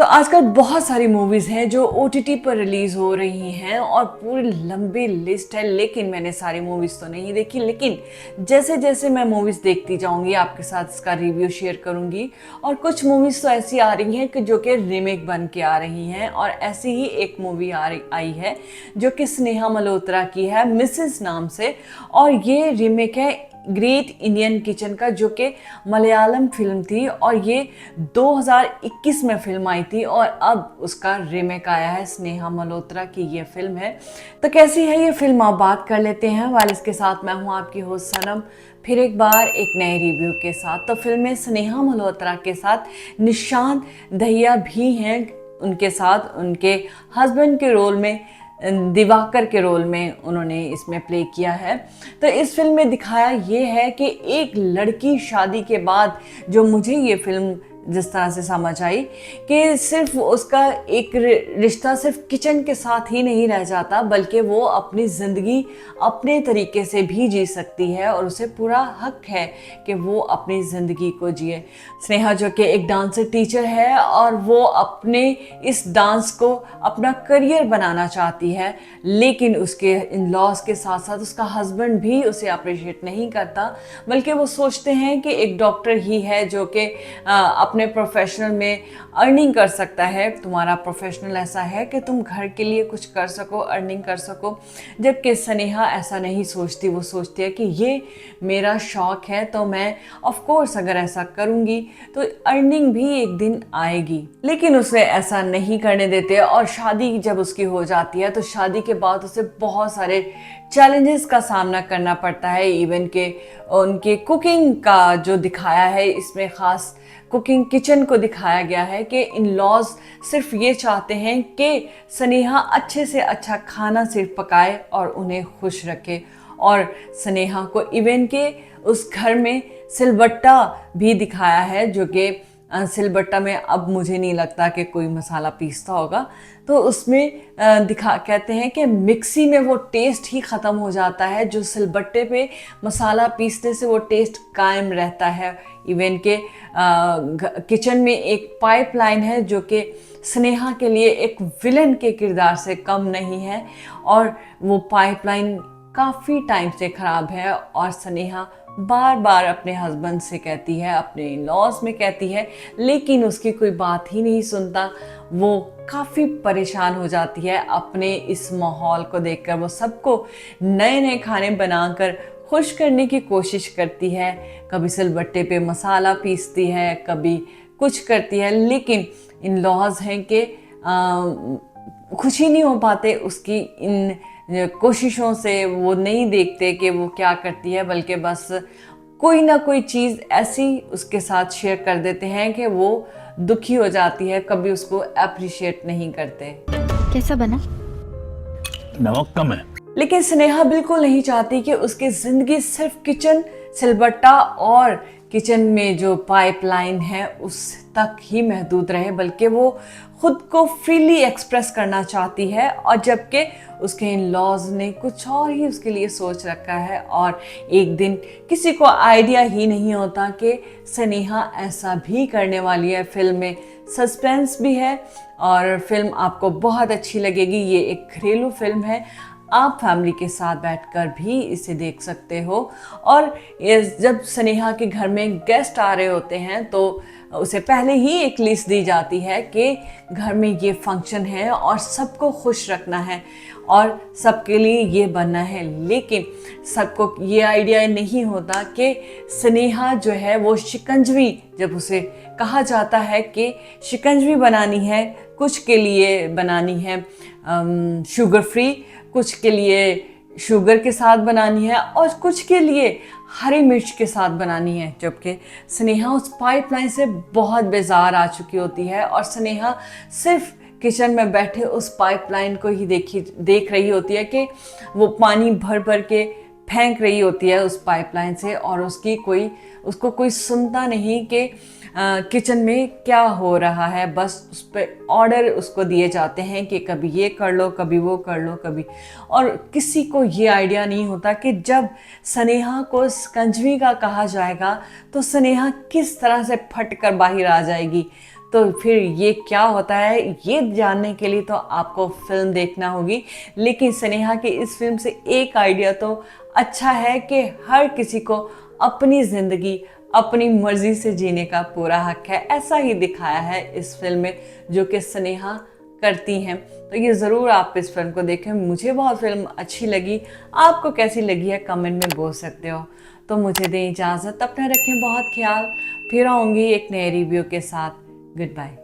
तो आजकल बहुत सारी मूवीज़ हैं जो ओटीटी पर रिलीज़ हो रही हैं और पूरी लंबी लिस्ट है। लेकिन मैंने सारी मूवीज़ तो नहीं देखी, लेकिन जैसे जैसे मैं मूवीज़ देखती जाऊंगी आपके साथ इसका रिव्यू शेयर करूंगी। और कुछ मूवीज़ तो ऐसी आ रही हैं कि जो कि रीमेक बन के आ रही हैं, और ऐसी ही एक मूवी आई है जो कि स्नेहा मल्होत्रा की है, मिसेस नाम से। और ये रीमेक है ग्रेट इंडियन किचन का, जो कि मलयालम फिल्म थी और ये 2021 में फिल्म आई थी, और अब उसका रीमेक आया है। स्नेहा मल्होत्रा की ये फिल्म है। तो कैसी है ये फिल्म, आप बात कर लेते हैं। वाल इसके साथ मैं हूँ आपकी होस्ट सनम, फिर एक बार एक नए रिव्यू के साथ। तो फिल्म में स्नेहा मल्होत्रा के साथ निशांत दहिया भी हैं, उनके साथ उनके हस्बैंड के रोल में, दिवाकर के रोल में उन्होंने इसमें प्ले किया है। तो इस फिल्म में दिखाया ये है कि एक लड़की शादी के बाद, जो मुझे ये फिल्म जिस तरह से समझ आई, कि सिर्फ उसका एक रिश्ता सिर्फ किचन के साथ ही नहीं रह जाता, बल्कि वो अपनी ज़िंदगी अपने तरीके से भी जी सकती है और उसे पूरा हक है कि वो अपनी ज़िंदगी को जिए। स्नेहा जो कि एक डांसर टीचर है और वो अपने इस डांस को अपना करियर बनाना चाहती है, लेकिन उसके इन लॉज के साथ साथ उसका हस्बैंड भी उसे अप्रिशिएट नहीं करता, बल्कि वो सोचते हैं कि एक डॉक्टर ही है जो कि अपने प्रोफेशनल में अर्निंग कर सकता है। तुम्हारा प्रोफेशनल ऐसा है कि तुम घर के लिए कुछ कर सको, अर्निंग कर सको। जबकि स्नेहा ऐसा नहीं सोचती, वो सोचती है कि ये मेरा शौक है, तो मैं ऑफ कोर्स अगर ऐसा करूँगी तो अर्निंग भी एक दिन आएगी। लेकिन उसे ऐसा नहीं करने देते, और शादी जब उसकी हो जाती है तो शादी के बाद उसे बहुत सारे चैलेंजेस का सामना करना पड़ता है। इवन के उनके कुकिंग का जो दिखाया है इसमें, ख़ास कुकिंग किचन को दिखाया गया है कि इन लॉज सिर्फ ये चाहते हैं कि स्नेहा अच्छे से अच्छा खाना सिर्फ पकाए और उन्हें खुश रखे। और स्नेहा को इवन के उस घर में सिलबट्टा भी दिखाया है, जो कि सिलबट्टा में अब मुझे नहीं लगता कि कोई मसाला पीसता होगा, तो उसमें कहते हैं कि मिक्सी में वो टेस्ट ही ख़त्म हो जाता है, जो सिलबट्टे पे मसाला पीसने से वो टेस्ट कायम रहता है। इवन के किचन में एक पाइपलाइन है जो कि स्नेहा के लिए एक विलन के किरदार से कम नहीं है, और वो पाइपलाइन काफ़ी टाइम से ख़राब है, और स्नेहा बार बार अपने हस्बैंड से कहती है, अपने लॉज में कहती है, लेकिन उसकी कोई बात ही नहीं सुनता। वो काफ़ी परेशान हो जाती है अपने इस माहौल को देखकर। वो सबको नए नए खाने बनाकर खुश करने की कोशिश करती है, कभी सिलबट्टे पे मसाला पीसती है, कभी कुछ करती है, लेकिन इन लॉज हैं कि खुश ही नहीं हो पाते उसकी इन कोशिशों से। वो नहीं देखते कि वो क्या करती है, बल्कि बस कोई ना कोई चीज़ ऐसी उसके साथ शेयर कर देते हैं कि वो दुखी हो जाती है, कभी उसको अप्रिशिएट नहीं करते। कैसा बना? नमक कम है। लेकिन स्नेहा बिल्कुल नहीं चाहती कि उसकी ज़िंदगी सिर्फ किचन, सिलबट्टा और किचन में जो पाइपलाइन है उस तक ही महदूद रहे, बल्कि वो खुद को फ्रीली एक्सप्रेस करना चाहती है। और जबकि उसके इन लॉज ने कुछ और ही उसके लिए सोच रखा है, और एक दिन किसी को आइडिया ही नहीं होता कि स्नेहा ऐसा भी करने वाली है। फिल्म में सस्पेंस भी है और फिल्म आपको बहुत अच्छी लगेगी। ये एक घरेलू फिल्म है, आप फैमिली के साथ बैठकर भी इसे देख सकते हो। और जब स्नेहा के घर में गेस्ट आ रहे होते हैं तो उसे पहले ही एक लिस्ट दी जाती है कि घर में ये फंक्शन है और सबको खुश रखना है और सबके लिए ये बनना है। लेकिन सबको ये आइडिया नहीं होता कि स्नेहा जो है वो शिकंजवी, जब उसे कहा जाता है कि शिकंजवी बनानी है, कुछ के लिए बनानी है शुगर फ्री, कुछ के लिए शुगर के साथ बनानी है, और कुछ के लिए हरी मिर्च के साथ बनानी है। जबकि स्नेहा उस पाइपलाइन से बहुत बेजार आ चुकी होती है, और स्नेहा सिर्फ किचन में बैठे उस पाइपलाइन को ही देख रही होती है कि वो पानी भर भर के फेंक रही होती है उस पाइपलाइन से, और उसको कोई सुनता नहीं कि किचन में क्या हो रहा है। बस उस पर ऑर्डर उसको दिए जाते हैं कि कभी ये कर लो, कभी वो कर लो, कभी। और किसी को ये आइडिया नहीं होता कि जब स्नेहा को शिकंजवी का कहा जाएगा तो स्नेहा किस तरह से फट कर बाहर आ जाएगी। तो फिर ये क्या होता है, ये जानने के लिए तो आपको फिल्म देखना होगी। लेकिन स्नेहा की इस फिल्म से एक आइडिया तो अच्छा है कि हर किसी को अपनी ज़िंदगी अपनी मर्जी से जीने का पूरा हक है, ऐसा ही दिखाया है इस फिल्म में, जो कि स्नेहा करती हैं। तो ये ज़रूर आप इस फिल्म को देखें। मुझे बहुत फिल्म अच्छी लगी, आपको कैसी लगी है कमेंट में बोल सकते हो। तो मुझे दें इजाज़त, अपना रखें बहुत ख्याल, फिर आऊँगी एक नए रिव्यू के साथ। Good bye.